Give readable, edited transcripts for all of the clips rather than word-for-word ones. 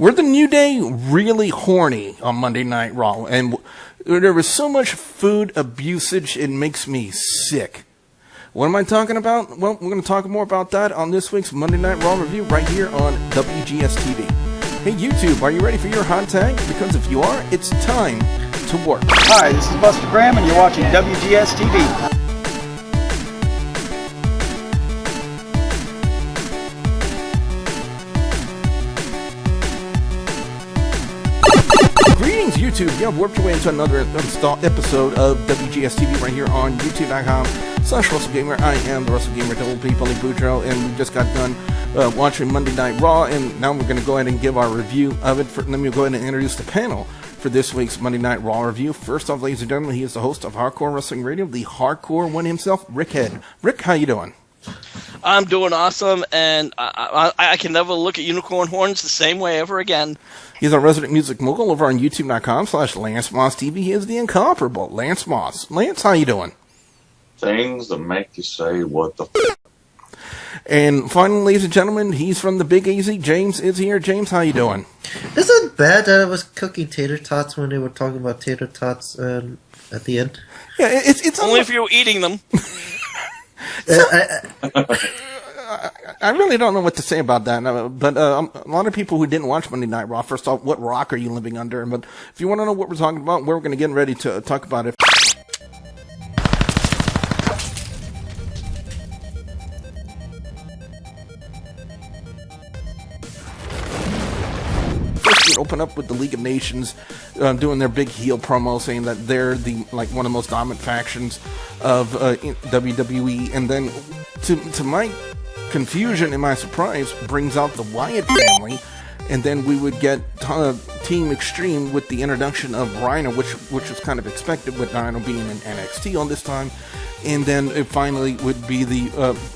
Were the New Day really horny on Monday Night Raw? And there was so much food abusage, it makes me sick. What am I talking about? Well, we're going to talk more about that on this week's Monday Night Raw review right here on WGS-TV. Hey, YouTube, are you ready for your hot tag? Because if you are, it's time to work. Hi, this is Buster Graham, and you're watching WGS-TV. Greetings, YouTube. You have worked your way into another episode of WGS-TV right here on YouTube.com/WrestleGamer. I am the WrestleGamer, Double P, Polly Boudreaux, and we just got done watching Monday Night Raw, and now we're going to go ahead and give our review of it. Let me go ahead and introduce the panel for this week's Monday Night Raw review. First off, ladies and gentlemen, he is the host of Hardcore Wrestling Radio, the Hardcore One himself, Rick Head. Rick, how you doing? I'm doing awesome, and I can never look at unicorn horns the same way ever again. He's our resident music mogul over on YouTube.com/LanceMossTV. He is the incomparable Lance Moss. Lance, how you doing? Things that make you say, what the f***? And finally, ladies and gentlemen, he's from the Big Easy. James is here. James, how you doing? Isn't bad that I was cooking tater tots when they were talking about tater tots at the end? Yeah, it's only if you're eating them. I really don't know what to say about that, but a lot of people who didn't watch Monday Night Raw, first off, what rock are you living under? But if you want to know what we're talking about, we're going to get ready to talk about it. First, we open up with the League of Nations doing their big heel promo, saying that they're one of the most dominant factions of WWE, and then to my confusion and my surprise, brings out the Wyatt family, and then we would get Team Extreme with the introduction of Rhino, which was kind of expected with Rhino being in NXT all this time, and then it finally would be the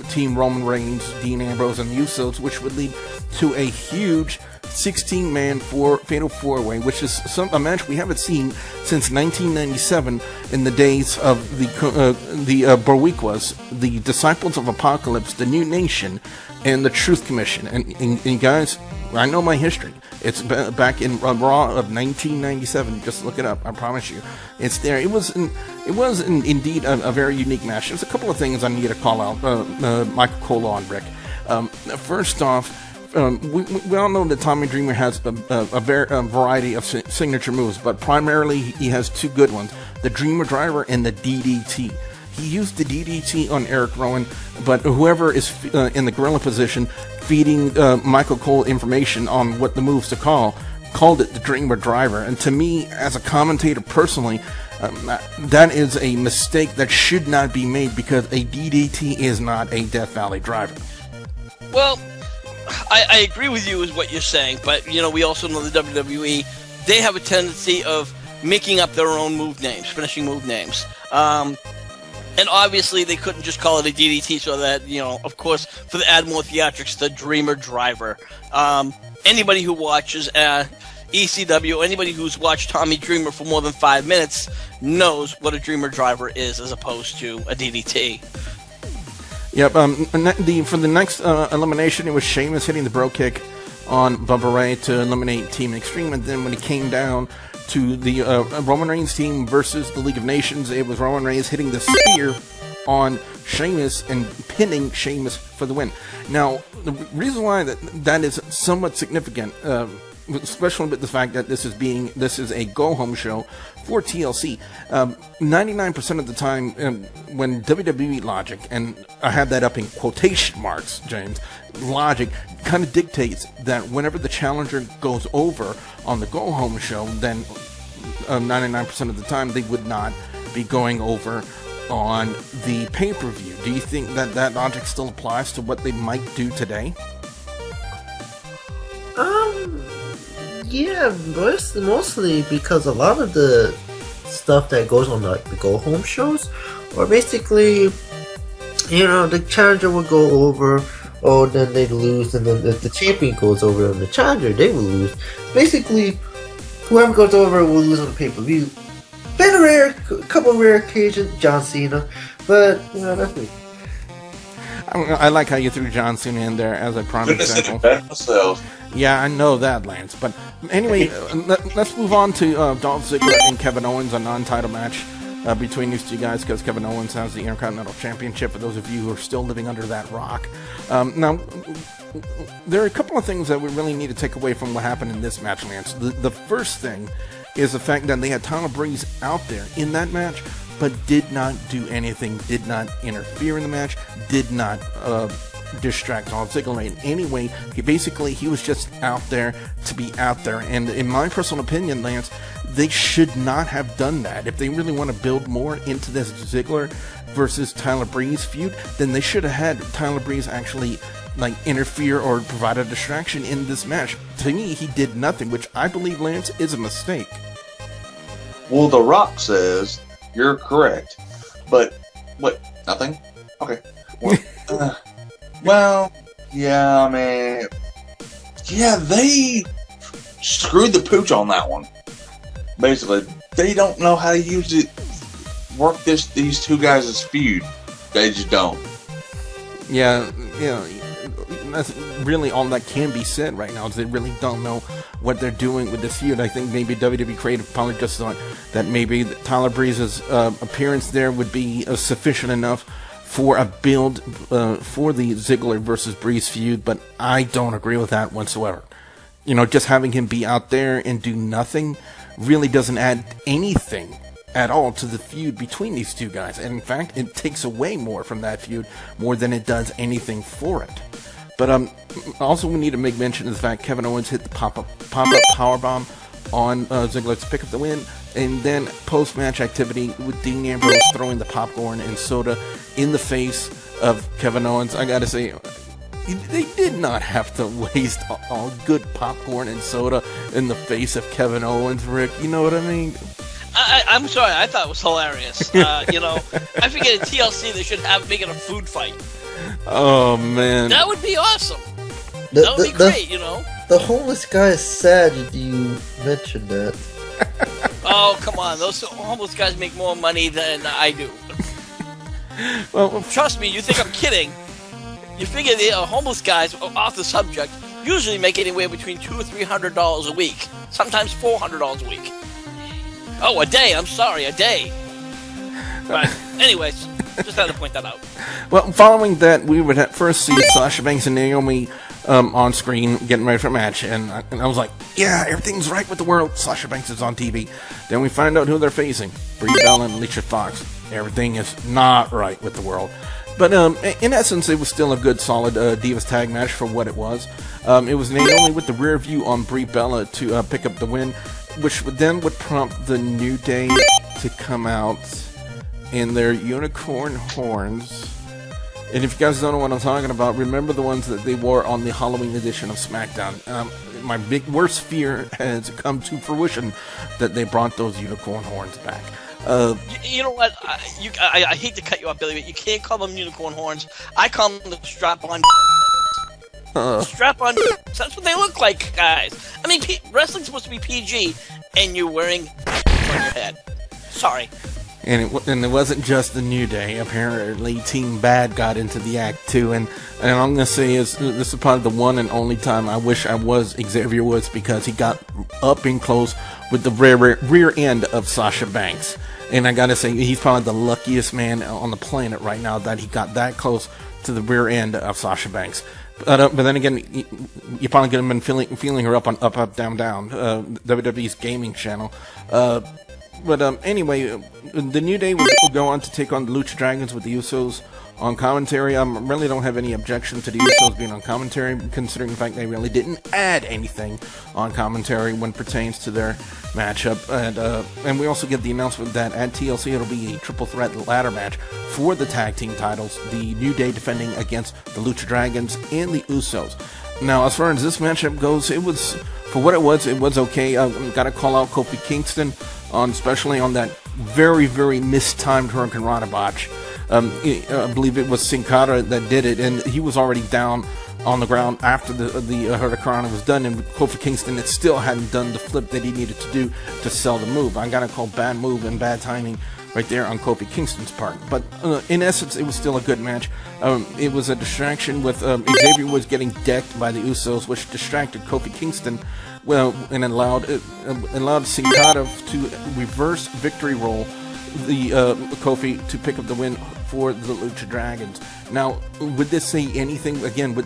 Team Roman Reigns, Dean Ambrose, and the Usos, which would lead to a huge 16-man Fatal 4-Way, which is a match we haven't seen since 1997 in the days of the Borwiquas, the Disciples of Apocalypse, the New Nation, and the Truth Commission. And guys, I know my history. It's back in Raw of 1997. Just look it up. I promise you, it's there. It was indeed a very unique match. There's a couple of things I need to call out. Michael Cole on Rick. First off. We all know that Tommy Dreamer has a variety of signature moves, but primarily he has two good ones, the Dreamer Driver and the DDT. He used the DDT on Eric Rowan, but whoever is in the gorilla position feeding Michael Cole information on what the moves to called it the Dreamer Driver. And to me, as a commentator personally, that is a mistake that should not be made, because a DDT is not a Death Valley Driver. Well, I agree with you is what you're saying, but we also know the WWE, they have a tendency of making up their own move names, finishing move names. And obviously they couldn't just call it a DDT, so that, of course, for the add more theatrics, the Dreamer Driver. Anybody who watches ECW, anybody who's watched Tommy Dreamer for more than 5 minutes knows what a Dreamer Driver is as opposed to a DDT. Yep. For the next elimination, it was Sheamus hitting the Brogue kick on Bubba Ray to eliminate Team Extreme, and then when it came down to the Roman Reigns team versus the League of Nations, it was Roman Reigns hitting the spear on Sheamus and pinning Sheamus for the win. Now, the reason why that is somewhat significant, especially with the fact that this is a go-home show for TLC. 99% of the time, when WWE logic, and I have that up in quotation marks, James, logic kind of dictates that whenever the challenger goes over on the go-home show, then 99% of the time they would not be going over on the pay-per-view. Do you think that logic still applies to what they might do today? Yeah, mostly because a lot of the stuff that goes on the go-home shows, or basically, the challenger will go over, then they lose, and then the champion goes over, and the challenger, they will lose. Basically, whoever goes over will lose on the pay-per-view. Been a couple of rare occasions, John Cena, but, that's me. I like how you threw John Cena in there as a prime example. Yeah, I know that, Lance. But anyway, let's move on to Dolph Ziggler and Kevin Owens, a non-title match between these two guys, because Kevin Owens has the Intercontinental Championship, for those of you who are still living under that rock. Now, there are a couple of things that we really need to take away from what happened in this match, Lance. The first thing is the fact that they had Tyler Breeze out there in that match, but did not do anything, did not interfere in the match, did not distract Dolph Ziggler in any way. He was just out there to be out there. And in my personal opinion, Lance, they should not have done that. If they really want to build more into this Ziggler versus Tyler Breeze feud, then they should have had Tyler Breeze actually interfere or provide a distraction in this match. To me, he did nothing, which I believe, Lance, is a mistake. Well, The Rock says you're correct, but what? Nothing? Okay. Well, yeah, I mean, yeah, they screwed the pooch on that one. Basically, they don't know how to use it. Work these two guys' feud. They just don't. Yeah, that's really all that can be said right now, is they really don't know what they're doing with this feud. I think maybe WWE Creative probably just thought that maybe Tyler Breeze's appearance there would be sufficient enough for a build for the Ziggler versus Breeze feud, but I don't agree with that whatsoever. Just having him be out there and do nothing really doesn't add anything at all to the feud between these two guys. And in fact, it takes away more from that feud more than it does anything for it. But also we need to make mention of the fact Kevin Owens hit the pop-up powerbomb on Ziggler to pick up the win, and then post-match activity with Dean Ambrose throwing the popcorn and soda in the face of Kevin Owens. I gotta say, they did not have to waste all good popcorn and soda in the face of Kevin Owens, Rick. You know what I mean? I'm sorry, I thought it was hilarious. I figured at TLC they should make it a food fight. Oh, man. That would be awesome. That would be great, The homeless guy is sad you mentioned that. Oh, come on. Those homeless guys make more money than I do. Well, trust me, you think I'm kidding. You figure the homeless guys, off the subject, usually make anywhere between $200 or $300 a week. Sometimes $400 a week. Oh, a day. I'm sorry, a day. But anyways, just had to point that out. Well, following that, we would first see Sasha Banks and Naomi on screen getting ready for a match, and I was like, yeah, everything's right with the world. Sasha Banks is on TV. Then we find out who they're facing: Brie Bella and Alicia Fox. Everything is not right with the world. But in essence, it was still a good, solid Divas tag match for what it was. It was Naomi with the rear view on Brie Bella to pick up the win, which would prompt the New Day to come out in their unicorn horns. And if you guys don't know what I'm talking about, remember the ones that they wore on the Halloween edition of SmackDown. My worst fear has come to fruition that they brought those unicorn horns back. You know what? I hate to cut you off, Billy, but you can't call them unicorn horns. I call them the strap-on. Strap-on. That's what they look like, guys. I mean, wrestling's supposed to be PG, and you're wearing on your head. Sorry. And it wasn't just the New Day. Apparently, Team Bad got into the act too. And I'm gonna say this is probably the one and only time I wish I was Xavier Woods, because he got up and close with the rear end of Sasha Banks. And I gotta say, he's probably the luckiest man on the planet right now that he got that close to the rear end of Sasha Banks. But then again, you probably could have been feeling her up on Up, Down, Down, WWE's gaming channel. But anyway, the New Day will go on to take on the Lucha Dragons with the Usos on commentary. I really don't have any objection to the Usos being on commentary, considering the fact they really didn't add anything on commentary when it pertains to their matchup. And we also get the announcement that at TLC it'll be a triple threat ladder match for the tag team titles, the New Day defending against the Lucha Dragons and the Usos. Now, as far as this matchup goes, it was, for what it was okay. I've got to call out Kofi Kingston, especially on that very, very mistimed Hurricane Rana botch. I believe it was Sin Cara that did it, and he was already down on the ground after the Hurricane Rana was done, and Kofi Kingston still hadn't done the flip that he needed to do to sell the move. I gotta call bad move and bad timing right there on Kofi Kingston's part. But in essence, it was still a good match. It was a distraction with Xavier was getting decked by the Usos, which distracted Kofi Kingston, and allowed Sin-Cara to reverse victory roll the Kofi to pick up the win for the Lucha Dragons. Now, would this say anything? Again, we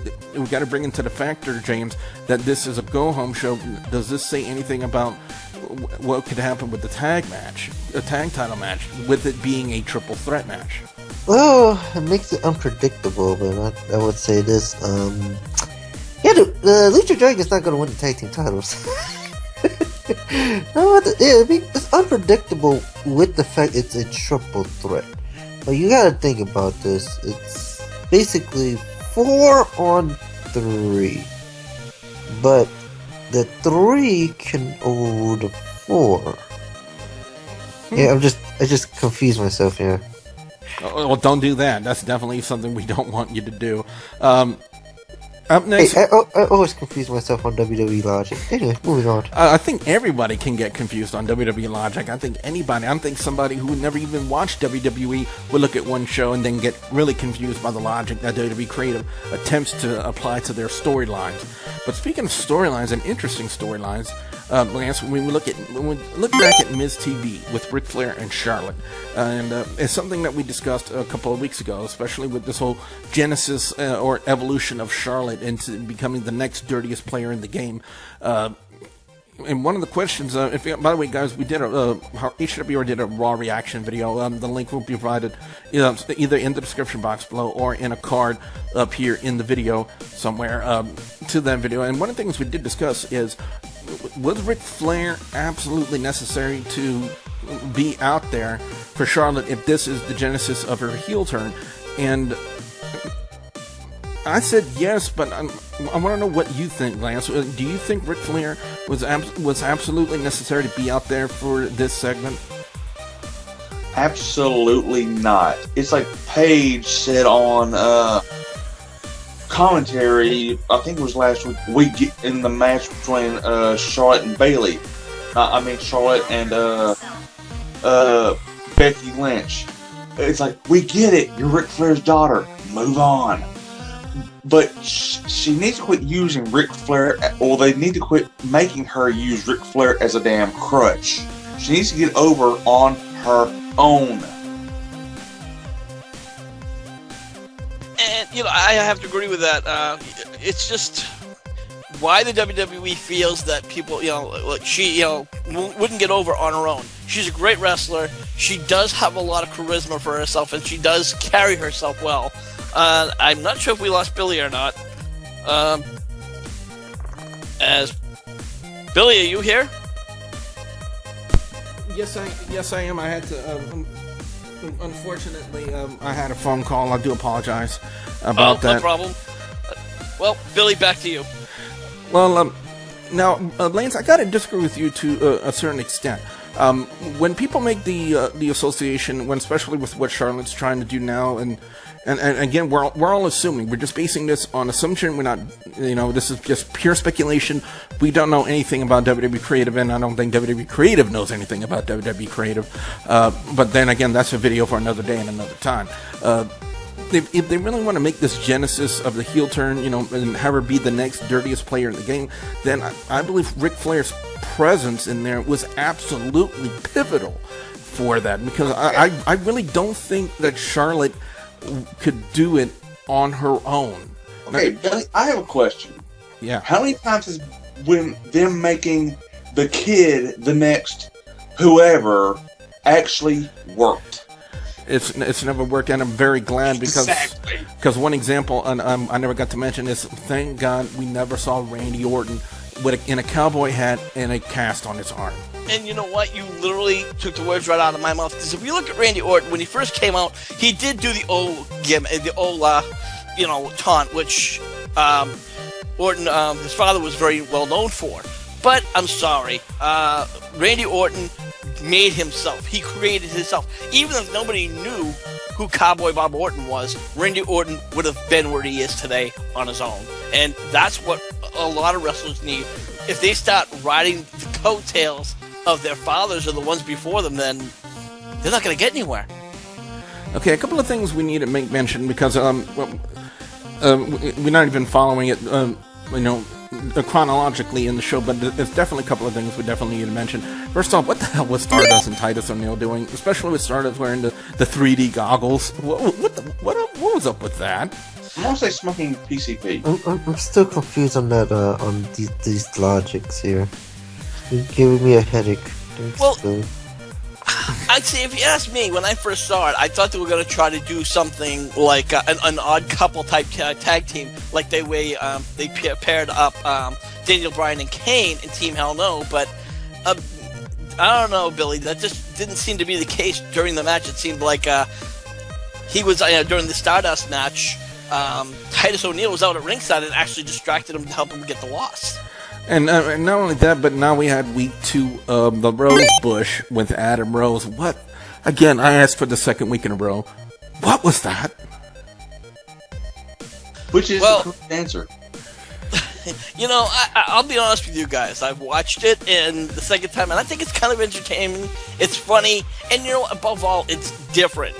got to bring into the factor, James, that this is a go-home show. Does this say anything about what could happen with the tag match, a tag title match, with it being a triple threat match? Well, it makes it unpredictable, but I would say this. The Lucha Dragon's not going to win the tag team titles. It's unpredictable with the fact it's a triple threat. But you gotta think about this. It's basically 4 on 3. But the 3 can overrule the 4. Yeah, I just confused myself here. Well, don't do that. That's definitely something we don't want you to do. Up next, I always confuse myself on WWE logic. Anyway, moving on. I think everybody can get confused on WWE logic. I think somebody who never even watched WWE would look at one show and then get really confused by the logic that WWE Creative attempts to apply to their storylines. But speaking of storylines and interesting storylines, Lance, when we look back at Miz TV with Ric Flair and Charlotte, and it's something that we discussed a couple of weeks ago, especially with this whole genesis or evolution of Charlotte into becoming the next dirtiest player in the game. And one of the questions, by the way, guys, we did HWR did a Raw reaction video. The link will be provided either in the description box below or in a card up here in the video somewhere to that video. And one of the things we did discuss is, was Ric Flair absolutely necessary to be out there for Charlotte if this is the genesis of her heel turn? And I said yes, but I want to know what you think, Lance. Do you think Ric Flair was absolutely necessary to be out there for this segment? Absolutely not. It's like Paige said on commentary, I think it was last week in the match between Charlotte and Bayley. Charlotte and Becky Lynch. It's like, we get it. You're Ric Flair's daughter. Move on. But she needs to quit using Ric Flair, or they need to quit making her use Ric Flair as a damn crutch. She needs to get over on her own. And, I have to agree with that. It's just why the WWE feels that people, she, wouldn't get over on her own. She's a great wrestler. She does have a lot of charisma for herself, and she does carry herself well. I'm not sure if we lost Billy or not. As Billy, are you here? Yes, I am. I had to. Unfortunately, I had a phone call. I do apologize about that. No problem. Well, Billy, back to you. Well, now, Lance, I gotta disagree with you to a certain extent. When people make the association, especially with what Charlotte's trying to do now, and again, we're all assuming. We're just basing this on assumption. We're not, this is just pure speculation. We don't know anything about WWE Creative, and I don't think WWE Creative knows anything about WWE Creative. But then again, that's a video for another day and another time. If they really want to make this genesis of the heel turn, and have her be the next dirtiest player in the game, then I believe Ric Flair's presence in there was absolutely pivotal for that, because I really don't think that Charlotte could do it on her own. Okay, Billy, I have a question. Yeah. How many times has when them making the kid the next whoever actually worked? It's never worked, and I'm very glad because one example, and I never got to mention this. Thank God we never saw Randy Orton in a cowboy hat and a cast on his arm. And you know what? You literally took the words right out of my mouth. Because if you look at Randy Orton, when he first came out, he did do the old gimmick, the old, taunt, which Orton, his father, was very well known for. But I'm sorry, Randy Orton made himself. He created himself. Even if nobody knew who Cowboy Bob Orton was, Randy Orton would have been where he is today on his own. And that's what a lot of wrestlers need. If they start riding the coattails of their fathers or the ones before them, then they're not going to get anywhere. Okay, a couple of things we need to make mention because we're not even following it, chronologically in the show, but there's definitely a couple of things we definitely need to mention. First off, what the hell was Stardust and Titus O'Neil doing? Especially with Stardust wearing the 3D goggles. What was up with that? I'm also smoking PCP. I'm still confused on that on these logics here. You're giving me a headache. Well, I'd say if you ask me, when I first saw it, I thought they were going to try to do something like an odd couple type tag team, like they paired up Daniel Bryan and Kane in Team Hell No, but I don't know, Billy, that just didn't seem to be the case during the match. It seemed like he was, during the Stardust match, Titus O'Neil was out at ringside and actually distracted him to help him get the loss. And not only that, but now we had week 2 of the Rose Bush with Adam Rose. What? Again, I asked for the second week in a row. What was that? Which is the correct answer. I'll be honest with you guys. I've watched it and the second time, and I think it's kind of entertaining. It's funny, and above all, it's different.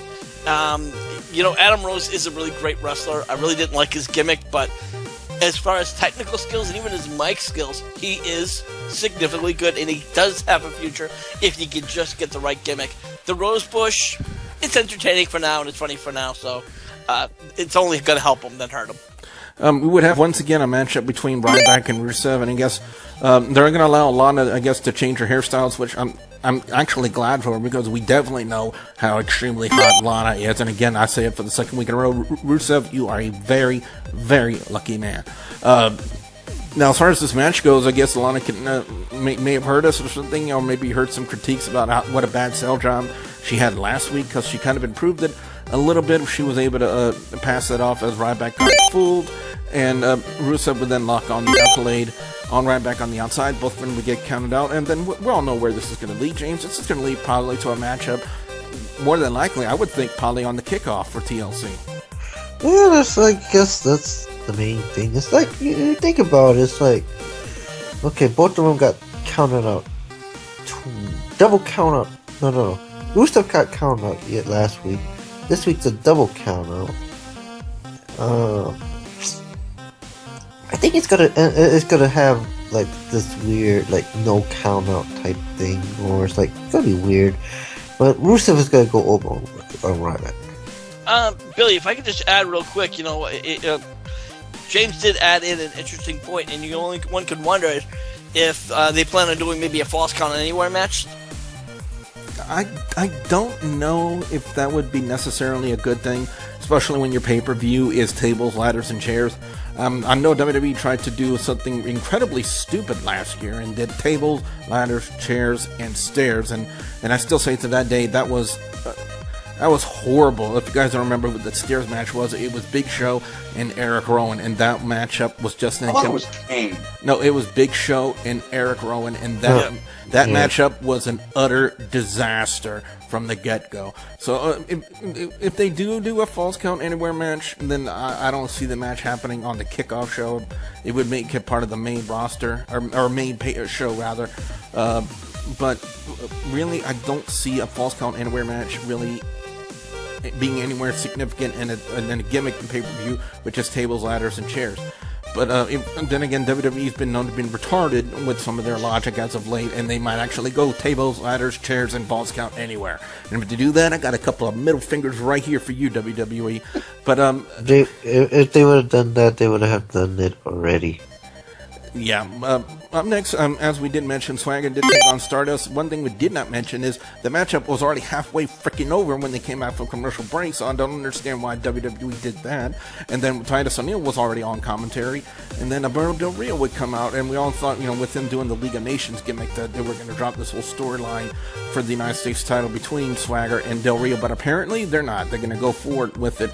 Adam Rose is a really great wrestler. I really didn't like his gimmick, but as far as technical skills and even his mic skills, he is significantly good, and he does have a future if he can just get the right gimmick. The Rose Bush, it's entertaining for now, and it's funny for now, so it's only going to help him than hurt him. We would have, once again, a matchup between Ryback and Rusev, and I guess they're going to allow Lana, to change her hairstyles, which I'm actually glad for, because we definitely know how extremely hot Lana is. And again, I say it for the second week in a row, Rusev, you are a very, very lucky man. Now, as far as this match goes, I guess Lana may have heard us or something, or maybe heard some critiques about what a bad sell job she had last week, because she kind of improved it a little bit. She was able to pass that off as Ryback got fooled, and Rusev would then lock on the accolade on Ryback on the outside. Both of them would get counted out, and then we all know where this is going to lead, James. This is going to lead probably to a matchup, more than likely, I would think, probably on the kickoff for TLC. Yeah, I guess that's the main thing. It's like, you think about it, it's like, okay, both of them got counted out. Double count out. No. Rusev got counted out last week. This week's a double count out. I think it's gonna have like this weird like no count out type thing, or it's gonna be weird. But Rusev is gonna go over on Ryback. Billy, if I could just add real quick, James did add in an interesting point, and one could wonder if they plan on doing maybe a Falls Count Anywhere match. I don't know if that would be necessarily a good thing, especially when your pay-per-view is tables, ladders, and chairs. I know WWE tried to do something incredibly stupid last year and did tables, ladders, chairs, and stairs, and I still say to that day that was horrible. If you guys don't remember what the stairs match was, it was Big Show and Eric Rowan, and that matchup was just... I thought it was Kane. No, it was Big Show and Eric Rowan, and that matchup was an utter disaster from the get-go. So if they do a Falls Count Anywhere match, then I don't see the match happening on the kickoff show. It would make it part of the main roster, or main show, rather. But really, I don't see a Falls Count Anywhere match really being anywhere significant in a gimmick in pay-per-view, which is tables, ladders, and chairs. But then again, WWE's been known to be retarded with some of their logic as of late, and they might actually go tables, ladders, chairs, and Falls Count Anywhere. And to do that, I got a couple of middle fingers right here for you, WWE. But if they would have done that, they would have done it already. Yeah. Up next, as we did mention, Swagger did take on Stardust. One thing we did not mention is the matchup was already halfway freaking over when they came out from commercial break, so I don't understand why WWE did that. And then Titus O'Neil was already on commentary, and then Alberto Del Rio would come out, and we all thought, with them doing the League of Nations gimmick, that they were going to drop this whole storyline for the United States title between Swagger and Del Rio, but apparently they're not. They're going to go forward with it.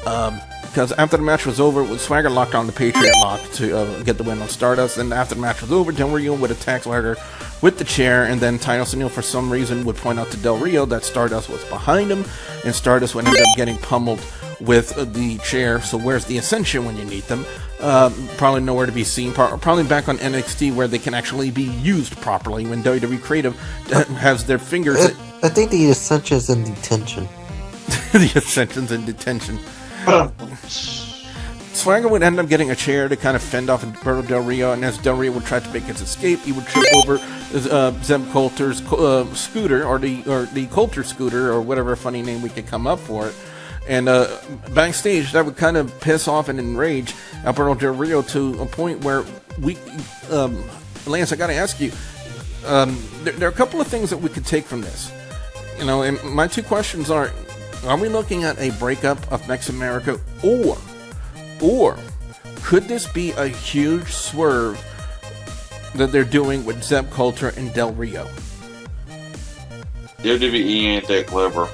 Because after the match was over, Swagger locked on the Patriot Lock to get the win on Stardust, and after the match was over, Del Rio would attack Swagger with the chair, and then Titus O'Neil, for some reason, would point out to Del Rio that Stardust was behind him, and Stardust would end up getting pummeled with the chair. So where's the Ascension when you need them? Probably nowhere to be seen. Probably back on NXT, where they can actually be used properly when WWE Creative has their fingers I think the Ascension's in detention. The Ascension's in detention. Swagger would end up getting a chair to kind of fend off Alberto Del Rio, and as Del Rio would try to make his escape, he would trip over Zeb Coulter's scooter, or the Coulter scooter, or whatever funny name we could come up for it. And backstage, that would kind of piss off and enrage Alberto Del Rio to a point where Lance, I got to ask you, there are a couple of things that we could take from this. You know, and my two questions are we looking at a breakup of Mex America, or could this be a huge swerve that they're doing with Zeb Coulter and Del Rio? WWE ain't that clever.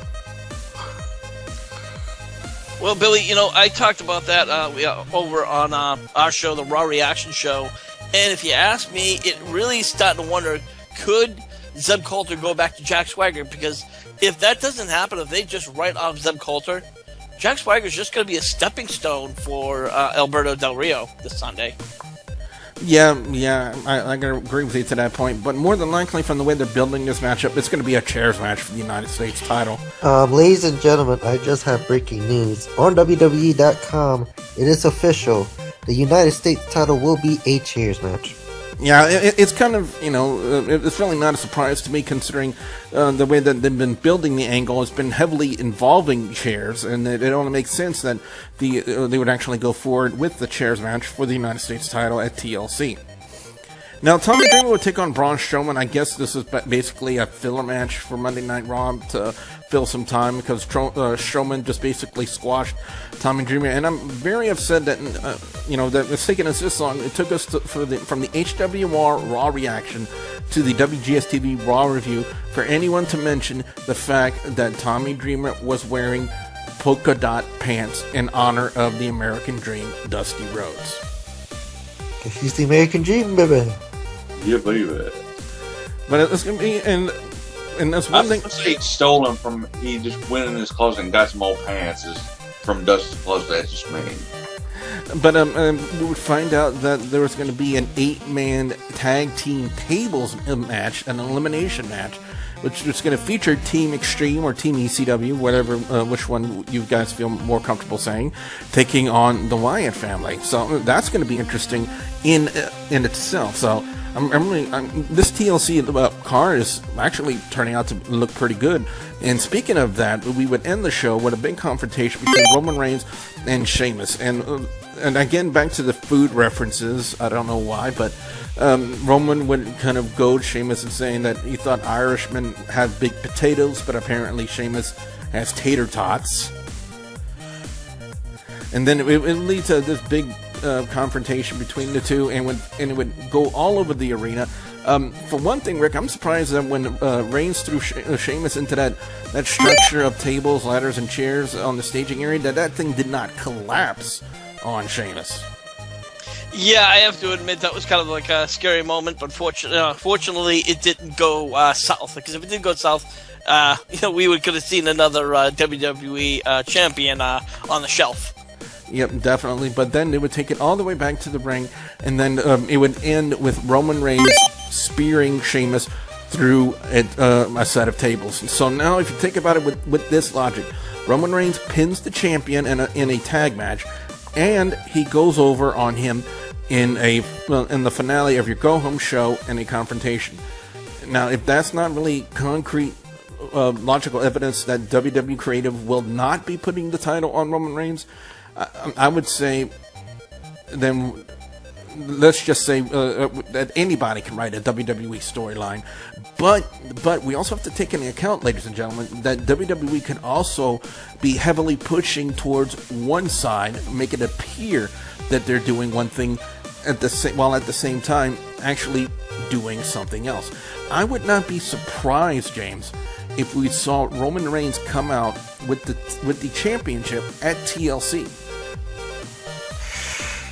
Well, Billy, you know, I talked about that over on our show, the Raw Reaction Show, and if you ask me, it really starting to wonder, could Zeb Coulter go back to Jack Swagger? Because if that doesn't happen, if they just write off Zeb Coulter, Jack Swagger's just going to be a stepping stone for Alberto Del Rio this Sunday. Yeah, I gotta agree with you to that point. But more than likely, from the way they're building this matchup, it's going to be a chairs match for the United States title. Ladies and gentlemen, I just have breaking news. On WWE.com, it is official. The United States title will be a chairs match. Yeah, it's kind of, you know, it's really not a surprise to me, considering the way that they've been building the angle has been heavily involving chairs, and it only makes sense that they would actually go forward with the chairs match for the United States title at TLC. Now, Tommy Dreamer would take on Braun Strowman. I guess this is basically a filler match for Monday Night Raw to fill some time, because Strowman just basically squashed Tommy Dreamer. And I'm very upset that, that it's taken us this long. It took us from the HWR Raw reaction to the WGS-TV Raw review for anyone to mention the fact that Tommy Dreamer was wearing polka dot pants in honor of the American Dream, Dusty Rhodes. Cause he's the American Dream, baby. Yeah, baby. But it's gonna be, and that's one thing. I say he stole them from. He just went in his closet and got some old pants from Dusty's closet. That's just mean. But we would find out that there was going to be an 8-man tag team tables match, an elimination match, which is going to feature Team Extreme or Team ECW, whatever, which one you guys feel more comfortable saying, taking on the Wyatt family. So that's going to be interesting in itself. So this TLC card is actually turning out to look pretty good. And speaking of that, we would end the show with a big confrontation between Roman Reigns and Sheamus. And again, back to the food references. I don't know why, but Roman would kind of goad Sheamus in saying that he thought Irishmen have big potatoes, but apparently Sheamus has tater tots. And then it would lead to this big confrontation between the two, and it would go all over the arena. For one thing, Rick, I'm surprised that when Reigns threw Sheamus into that structure of tables, ladders, and chairs on the staging area, that thing did not collapse on Sheamus. Yeah, I have to admit that was kind of like a scary moment, but fortunately it didn't go south. Because if it did go south, we could have seen another WWE champion on the shelf. Yep, definitely. But then they would take it all the way back to the ring, and then it would end with Roman Reigns spearing Sheamus through a set of tables. So now, if you think about it with this logic, Roman Reigns pins the champion in a tag match, and he goes over on him in the finale of your go-home show in a confrontation. Now, if that's not really concrete logical evidence that WWE Creative will not be putting the title on Roman Reigns, I would say, then let's just say that anybody can write a WWE storyline. But we also have to take into account, ladies and gentlemen, that WWE can also be heavily pushing towards one side, make it appear that they're doing one thing while at the same time actually doing something else. I would not be surprised, James, if we saw Roman Reigns come out with the championship at TLC.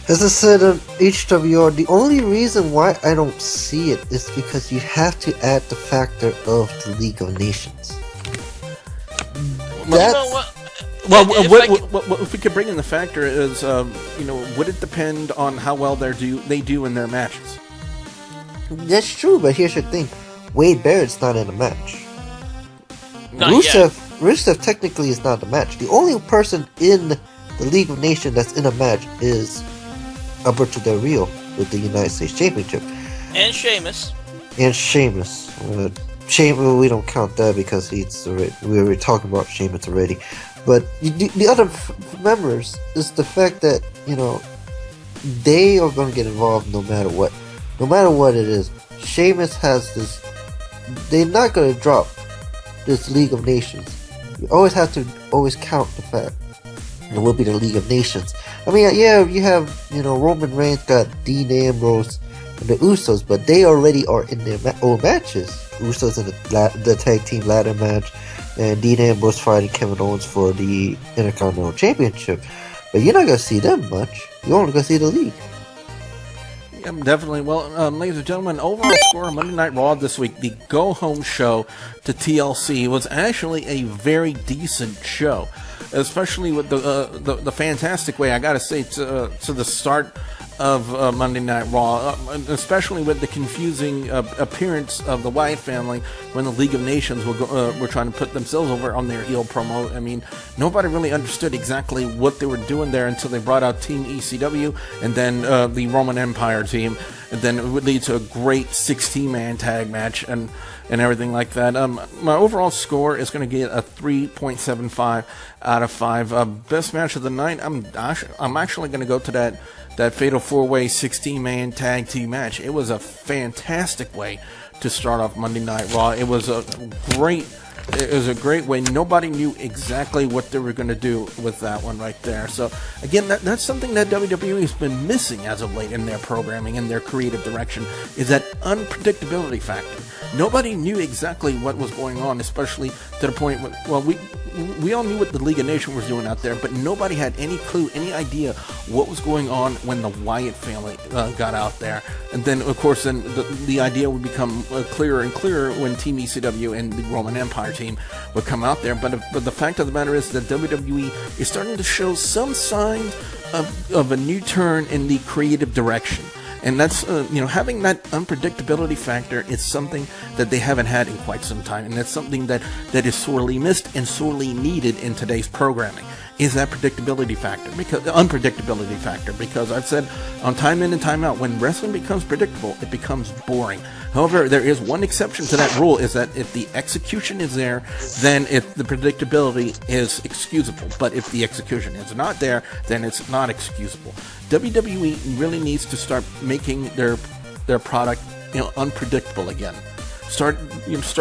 As I said on HWR, the only reason why I don't see it is because you have to add the factor of the League of Nations. If we could bring in the factor is, would it depend on how well they do in their matches? That's true, but here's the thing: Wade Barrett's not in a match. Not yet. Rusev technically is not the match. The only person in the League of Nations that's in a match is Alberto Del Rio with the United States Championship. And Sheamus. Sheamus, we don't count that because we were talking about Sheamus already. But the other members is the fact that, they are going to get involved no matter what. No matter what it is. Sheamus has this. They're not going to drop this League of Nations. You always have to count the fact. It will be the League of Nations. I mean, yeah, you have, Roman Reigns got Dean Ambrose and the Usos, but they already are in their own matches. Usos in the tag team ladder match, and Dean Ambrose fighting Kevin Owens for the Intercontinental Championship. But you're not going to see them much. You're only going to see the League. Yeah, definitely. Well, ladies and gentlemen, overall score of Monday Night Raw this week, the go-home show to TLC, was actually a very decent show, especially with the fantastic way, I got to say, to the start of Monday Night Raw, especially with the confusing appearance of the Wyatt family when the League of Nations were trying to put themselves over on their heel promo. I mean, nobody really understood exactly what they were doing there until they brought out Team ECW and then the Roman Empire team, and then it would lead to a great 16-man tag match and everything like that. My overall score is going to get a 3.75 out of 5. Best match of the night, I'm actually going to go to that Fatal 4-Way 16-man tag team match. It was a fantastic way to start off Monday Night Raw. It was a great way. Nobody knew exactly what they were going to do with that one right there. So, again, that's something that WWE has been missing as of late in their programming and their creative direction, is that unpredictability factor. Nobody knew exactly what was going on, especially to the point where, well, we all knew what the League of Nations was doing out there, but nobody had any clue, any idea what was going on when the Wyatt family got out there. And then, of course, the idea would become clearer and clearer when Team ECW and the Roman Empire team would come out there. But the fact of the matter is that WWE is starting to show some signs of a new turn in the creative direction. And that's, having that unpredictability factor is something that they haven't had in quite some time. And that's something that is sorely missed and sorely needed in today's programming, is that unpredictability factor. Because I've said on time in and time out, when wrestling becomes predictable, it becomes boring. However, there is one exception to that rule, is that if the execution is there, then the predictability is excusable. But if the execution is not there, then it's not excusable. WWE really needs to start making their product, unpredictable again. Start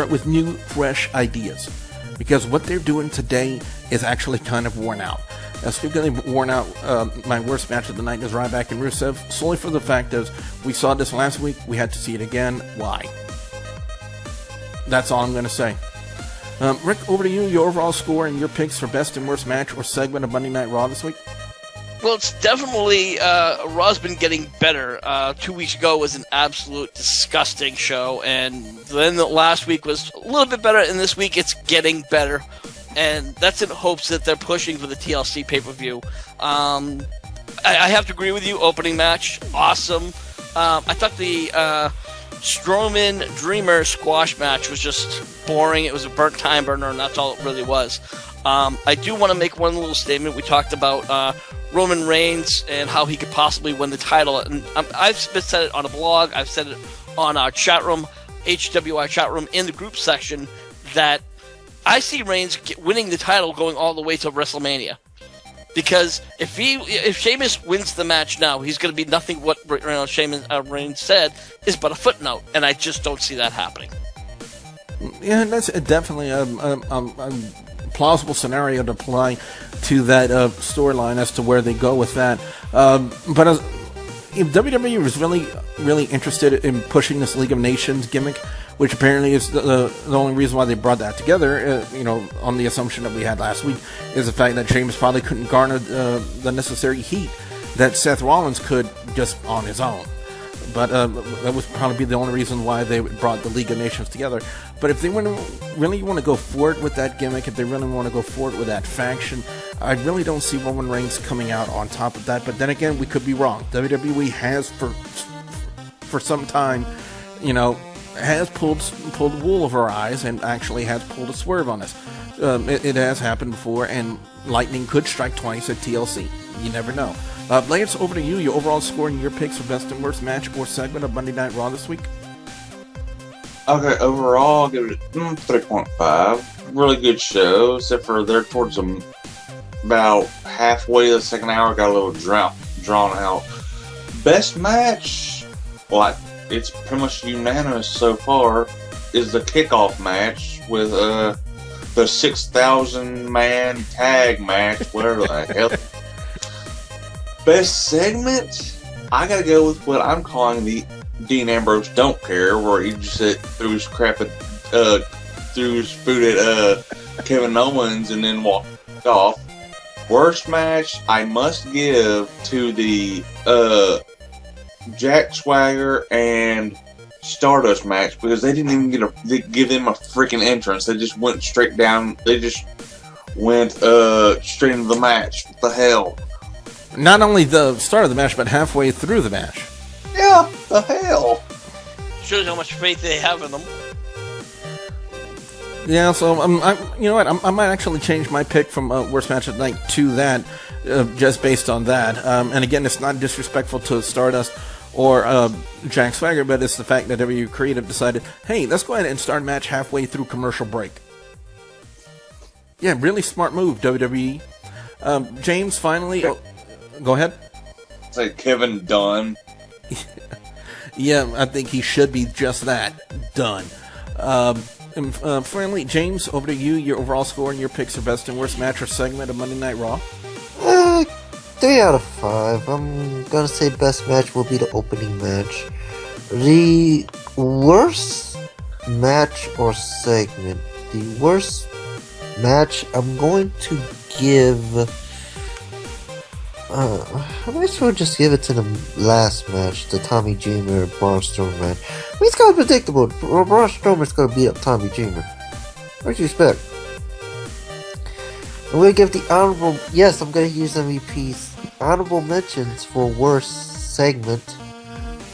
with new, fresh ideas, because what they're doing today is actually kind of worn out. Speaking of worn out, my worst match of the night is Ryback and Rusev, solely for the fact that we saw this last week, we had to see it again. Why? That's all I'm going to say. Rick, over to you, your overall score and your picks for best and worst match or segment of Monday Night Raw this week. Well, it's definitely, Raw's been getting better. 2 weeks ago was an absolute disgusting show, and then the last week was a little bit better, and this week it's getting better. And that's in hopes that they're pushing for the TLC pay-per-view. I have to agree with you, opening match, awesome. I thought the Strowman Dreamer squash match was just boring. It was a burnt time burner, and that's all it really was. I do want to make one little statement. We talked about Roman Reigns and how he could possibly win the title. And I've said it on a blog. I've said it on our chat room, HWI chat room, in the group section, that I see Reigns winning the title going all the way to WrestleMania. Because if Sheamus wins the match now, he's going to be nothing what Reigns said is but a footnote. And I just don't see that happening. Yeah, that's definitely a plausible scenario to apply to that storyline as to where they go with that. But if WWE was really interested in pushing this League of Nations gimmick, which apparently is the only reason why they brought that together, on the assumption that we had last week, is the fact that Sheamus probably couldn't garner the necessary heat that Seth Rollins could just on his own. But that would probably be the only reason why they brought the League of Nations together. But if they really want to go forward with that gimmick, if they really want to go forward with that faction, I really don't see Roman Reigns coming out on top of that. But then again, we could be wrong. WWE has for some time, has pulled the wool over our eyes and actually has pulled a swerve on us. It has happened before, and lightning could strike twice at TLC. You never know. Lance, over to you. Your overall score and your picks for best and worst match or segment of Monday Night Raw this week. Okay, overall, I'll give it 3.5. Really good show, except for there towards about halfway the second hour, got a little drawn out. Best match, like, it's pretty much unanimous so far, is the kickoff match with the 6,000 man tag match, whatever the hell. Best segment, I gotta go with what I'm calling the Dean Ambrose Don't Care, where he just threw his food at Kevin Owens and then walked off. Worst match, I must give to the Jack Swagger and Stardust match, because they didn't even give them a freaking entrance. They just went straight down. They just went straight into the match. What the hell? Not only the start of the match, but halfway through the match. Yeah, the hell. Shows how much faith they have in them. Yeah, so you know what? I might actually change my pick from worst match of the night to that, just based on that. And again, it's not disrespectful to Stardust or Jack Swagger, but it's the fact that WWE Creative decided, hey, let's go ahead and start a match halfway through commercial break. Yeah, really smart move, WWE. James, finally, go ahead. Say Kevin Dunn. Yeah, I think he should be just that, done. Friendly, James, over to you. Your overall score and your picks for best and worst match or segment of Monday Night Raw. 3 out of 5. I'm gonna say best match will be the opening match. The worst match or segment. The worst match, I'm going to give. I might as well just give it to the last match, the Tommy Dreamer Braun Strowman match. I mean, it's kind of predictable. Braun Strowman's gonna beat up Tommy Dreamer. What do you expect? I'm gonna give the honorable. Yes, I'm gonna use MVPs. Honorable mentions for worst segment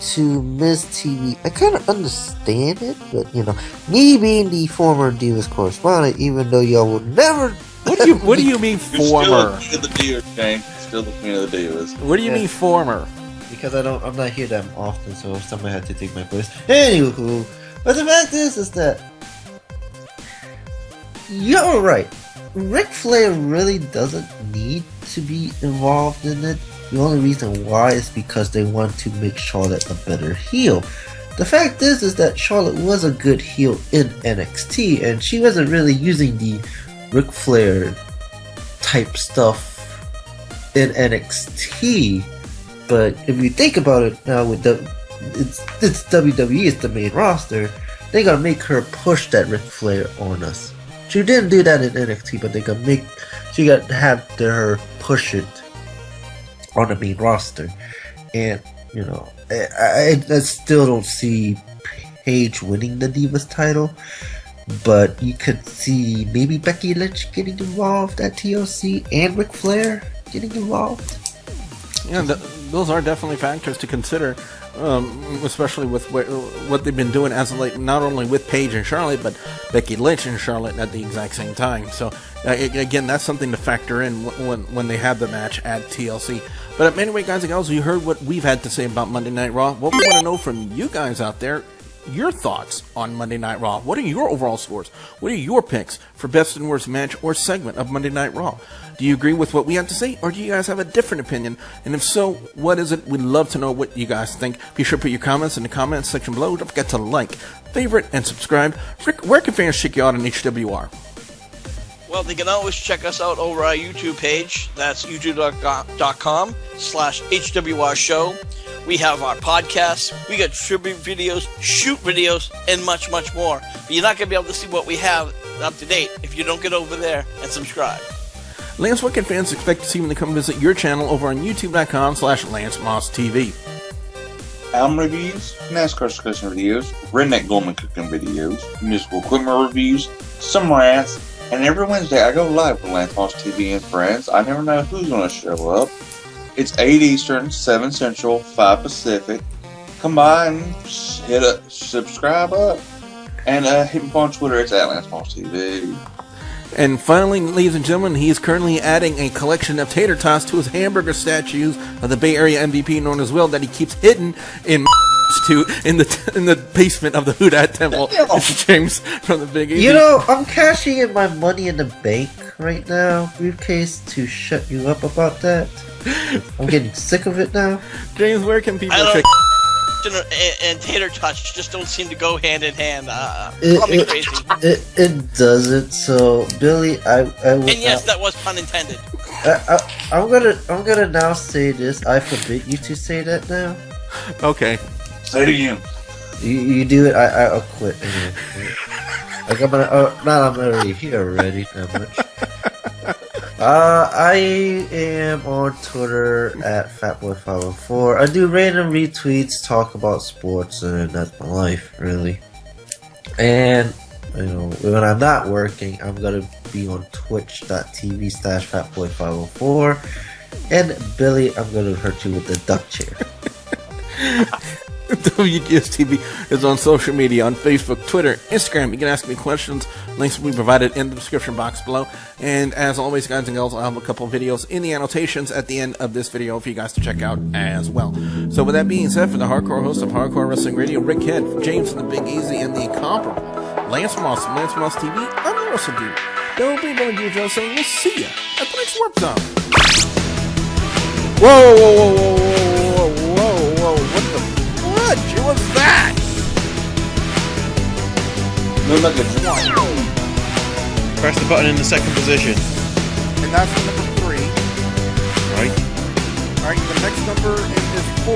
to Miz TV. I kind of understand it, but you know, me being the former Divas correspondent, even though y'all will never. What do you mean former? You're still the Queen of the Divas, Shane. Still the Queen of the Divas. What do you mean former? Because I'm not here that often, so somebody had to take my place. Anywho, but the fact is that you're right. Ric Flair really doesn't need to be involved in it. The only reason why is because they want to make Charlotte a better heel. The fact is that Charlotte was a good heel in NXT, and she wasn't really using the Ric Flair type stuff in NXT. But if you think about it now, with it's WWE, it's the main roster. They gotta make her push that Ric Flair on us. She didn't do that in NXT, but she got to have her push it on the main roster. And you know, I still don't see Paige winning the Divas title, but you could see maybe Becky Lynch getting involved at TLC and Ric Flair getting involved. Yeah, those are definitely factors to consider, especially with what they've been doing as of late, not only with Paige and Charlotte, but Becky Lynch and Charlotte at the exact same time. So, again, that's something to factor in when they have the match at TLC. But anyway, guys and gals, you heard what we've had to say about Monday Night Raw. What we want to know from you guys out there, your thoughts on Monday Night Raw. What are your overall scores? What are your picks for best and worst match or segment of Monday Night Raw? Do you agree with what we have to say, or do you guys have a different opinion? And if so, what is it? We'd love to know what you guys think. Be sure to put your comments in the comments section below. Don't forget to like, favorite, and subscribe. Rick, where can fans check you out on HWR? Well, they can always check us out over our YouTube page. That's youtube.com/HWR show. We have our podcasts, we got tribute videos, shoot videos, and much, much more. But you're not going to be able to see what we have up to date if you don't get over there and subscribe. Lance, what can fans expect to see when they come visit your channel over on youtube.com/LanceMossTV? Album reviews, NASCAR discussion videos, Redneck Gorman cooking videos, musical equipment reviews, some rants, and every Wednesday I go live with Lance Moss TV and friends. I never know who's going to show up. It's 8 Eastern, 7 Central, 5 Pacific. come by and hit a subscribe up. And hit me on Twitter. It's @LanceMossTV. And finally, ladies and gentlemen, he is currently adding a collection of tater tots to his hamburger statues of the Bay Area MVP known as Will that he keeps hidden in the basement of the Houdat Temple. It's James from the Big Easy. You know, I'm cashing in my money in the bank right now, briefcase, to shut you up about that. I'm getting sick of it now. James, where can people check? And tater tots just don't seem to go hand in hand. Call me crazy. It doesn't. So, Billy, I would. And yes, that was pun intended. I'm gonna now say this. I forbid you to say that now. Okay. Say it again. You do it. I'll quit. Like I'm already here already. That much. I am on Twitter @FatBoy504. I do random retweets, talk about sports, and that's my life, really. And, you know, when I'm not working, I'm gonna be on twitch.tv/FatBoy504. And, Billy, I'm gonna hurt you with the duck chair. WGS-TV is on social media, on Facebook, Twitter, Instagram. You can ask me questions. Links will be provided in the description box below. And as always, guys and girls, I'll have a couple of videos in the annotations at the end of this video for you guys to check out as well. So with that being said, for the hardcore host of Hardcore Wrestling Radio, Rick Head, James from the Big Easy, and the incomparable Lance Moss from Lance Moss TV, I'm the Wrestle Dude. There will be one of you Joe saying we'll see ya at the next Warp Zone. Whoa, whoa, whoa, whoa, whoa, whoa, whoa, what the fudge? What was that? Look like a Press the button in the second position. And that's number 3. Right. Alright, the next number is 4.